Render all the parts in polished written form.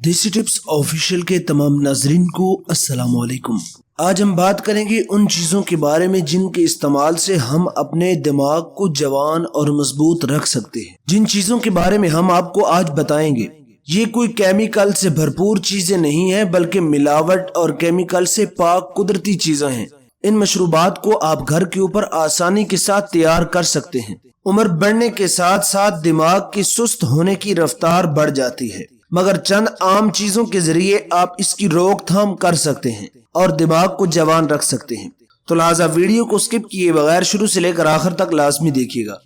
देसी tips official के तमाम नाजरीन को अस्सलाम वालेकुम। आज हम बात करेंगे उन चीज़ों के बारे में जिनके इस्तेमाल से हम अपने दिमाग को जवान और मजबूत रख सकते हैं। जिन चीज़ों के बारे में हम आपको आज बताएंगे ये कोई केमिकल से भरपूर चीज़ें नहीं है, बल्कि मिलावट और केमिकल से पाक कुदरती चीज़ें हैं। इन मशरूबात को आप घर के ऊपर आसानी के साथ तैयार कर सकते हैं। उम्र बढ़ने के साथ साथ दिमाग के सुस्त होने की रफ्तार बढ़ जाती है, मगर चंद आम चीजों के जरिए आप इसकी रोकथाम कर सकते हैं और दिमाग को जवान रख सकते हैं। तो लिहाजा वीडियो को स्किप किए बगैर शुरू से लेकर आखिर तक लाजमी देखिएगा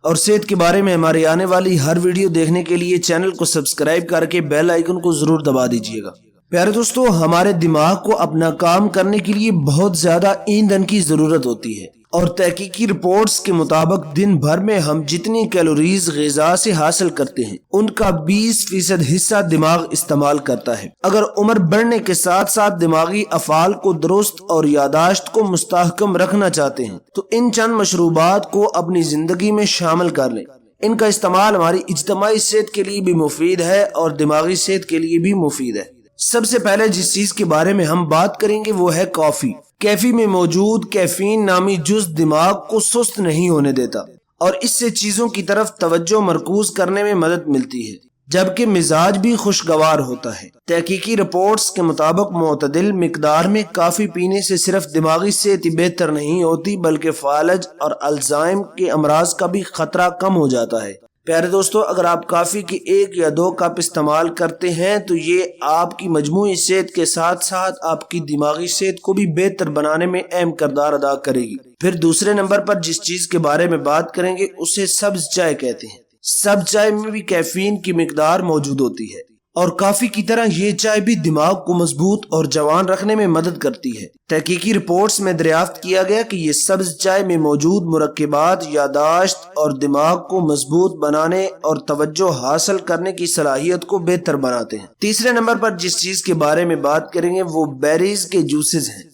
और सेहत के बारे में हमारी आने वाली हर वीडियो देखने के लिए चैनल को सब्सक्राइब करके बेल आइकन को जरूर दबा दीजिएगा। प्यारे दोस्तों, हमारे दिमाग को अपना काम करने के लिए बहुत ज्यादा ईंधन की जरूरत होती है और तहकीकी रिपोर्ट्स के मुताबिक दिन भर में हम जितनी कैलोरीज ग़िज़ा से हासिल करते हैं उनका 20% हिस्सा दिमाग इस्तेमाल करता है। अगर उम्र बढ़ने के साथ साथ दिमागी अफ़ाल को दुरुस्त और यादाश्त को मुस्तहकम रखना चाहते हैं तो इन चंद मशरूबात को अपनी जिंदगी में शामिल कर लें। इनका इस्तेमाल हमारी इज्तिमाई सेहत के लिए भी मुफीद है और दिमागी सेहत के लिए भी मुफीद है। सबसे पहले जिस चीज के बारे में हम बात करेंगे वो है कॉफी। कैफी में मौजूद कैफीन नामी जुज़ दिमाग को सुस्त नहीं होने देता और इससे चीजों की तरफ तवज्जो मरकूज करने में मदद मिलती है, जबकि मिजाज भी खुशगवार होता है। तहकीकी रिपोर्ट्स के मुताबिक मुतदिल मिकदार में काफी पीने से सिर्फ दिमागी सेहत ही बेहतर नहीं होती, बल्कि फालज और अल्जाइम के अमराज का भी खतरा कम हो जाता है। प्यारे दोस्तों, अगर आप काफी की 1 या 2 कप इस्तेमाल करते हैं तो ये आपकी मजमूई सेहत के साथ साथ आपकी दिमागी सेहत को भी बेहतर बनाने में अहम किरदार अदा करेगी। फिर दूसरे नंबर पर जिस चीज के बारे में बात करेंगे उसे सब्ज चाय कहते हैं। सब्ज चाय में भी कैफीन की मिकदार मौजूद होती है और काफी की तरह ये चाय भी दिमाग को मजबूत और जवान रखने में मदद करती है। तहकीकी रिपोर्ट्स में दरियाफ्त किया गया कि ये सब्ज चाय में मौजूद मुरक्किबात यादाश्त और दिमाग को मजबूत बनाने और तवज्जो हासिल करने की सलाहियत को बेहतर बनाते हैं। तीसरे नंबर पर जिस चीज के बारे में बात करेंगे वो बेरीज के जूसेस हैं।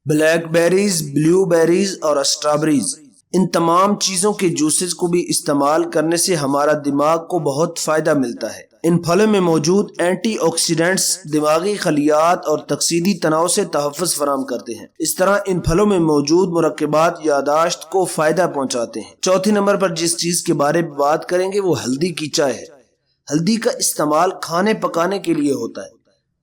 ब्लैक बेरीज, ब्लू बेरीज और स्ट्रॉबेरीज, इन तमाम चीजों के जूसेस को भी इस्तेमाल करने से हमारा दिमाग को बहुत फायदा मिलता है। इन फलों में मौजूद एंटीऑक्सीडेंट्स दिमागी खलियात और तकसीदी तनाव से तहफ़्फ़ुज़ फराहम करते हैं। इस तरह इन फलों में मौजूद मुरक्किबात यादाश्त को फायदा पहुंचाते हैं। चौथे नंबर पर जिस चीज के बारे में बात करेंगे वो हल्दी की चाय है। हल्दी का इस्तेमाल खाने पकाने के लिए होता है,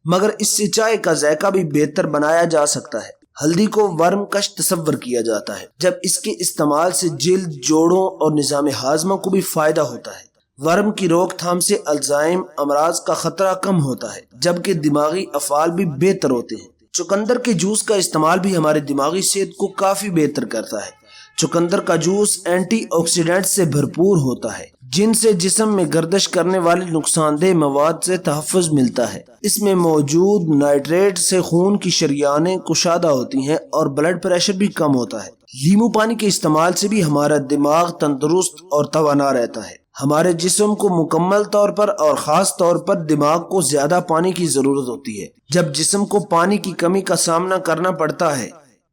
मगर इससे चाय का जायका भी बेहतर बनाया जा सकता है। हल्दी को वर्म कश तस्वर किया जाता है, जब इसके इस्तेमाल से जिल्द, जोड़ों और निज़ाम हाजमा को भी फायदा होता है। वर्म की रोकथाम से अल्जाइम अमराज का खतरा कम होता है, जबकि दिमागी अफाल भी बेहतर होते हैं। चुकंदर के जूस का इस्तेमाल भी हमारे दिमागी सेहत को काफी बेहतर करता है। चुकंदर का जूस एंटीऑक्सीडेंट से भरपूर होता है, जिनसे जिस्म में गर्दिश करने वाले नुकसानदेह मवाद से तहफ़्फ़ुज़ मिलता है। इसमें मौजूद नाइट्रेट से खून की शरियानें कुशादा होती हैं और ब्लड प्रेशर भी कम होता है। लीमू पानी के इस्तेमाल से भी हमारा दिमाग तंदुरुस्त और तवाना रहता है। हमारे जिस्म को मुकम्मल तौर पर और खास तौर पर दिमाग को ज्यादा पानी की जरूरत होती है। जब जिस्म को पानी की कमी का सामना करना पड़ता है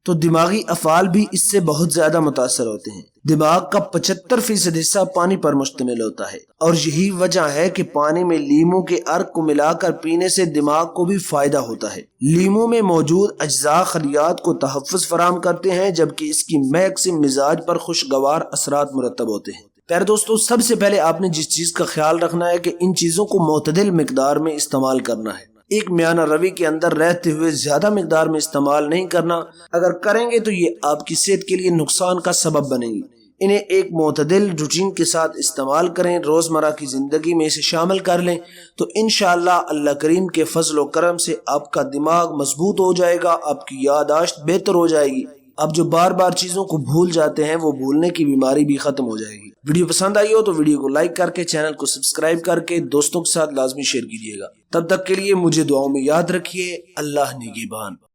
तो दिमागी अफाल भी इससे बहुत ज्यादा मुतासर होते हैं। दिमाग का 75% हिस्सा पानी पर मुश्तमिल होता है और यही वजह है कि पानी में लीमू के अर्क को मिलाकर पीने से दिमाग को भी फायदा होता है। लीमू में मौजूद अज्जा खलियात को तहफ़्फ़ुज़ फराहम करते हैं, जबकि इसकी महक से मिजाज पर खुशगवार असरात मुरतब होते हैं। प्यारे दोस्तों, सबसे पहले आपने जिस चीज का ख्याल रखना है कि इन चीजों को मुतदिल मिकदार में इस्तेमाल करना है। एक मियाना रवि के अंदर रहते हुए ज्यादा मिकदार में इस्तेमाल नहीं करना। अगर करेंगे तो ये आपकी सेहत के लिए नुकसान का सबब बनेगी। इन्हें एक मुतदिल रूटीन के साथ इस्तेमाल करें, रोजमर्रा की जिंदगी में इसे शामिल कर लें तो इंशाअल्लाह अल्लाह करीम के फजल व करम से आपका दिमाग मजबूत हो जाएगा, आपकी यादाश्त बेहतर हो जाएगी। अब जो बार बार चीजों को भूल जाते हैं वो भूलने की बीमारी भी खत्म हो जाएगी। वीडियो पसंद आई हो तो वीडियो को लाइक करके चैनल को सब्सक्राइब करके दोस्तों के साथ लाजमी शेयर कीजिएगा। तब तक के लिए मुझे दुआओं में याद रखिए। अल्लाह निगहबान।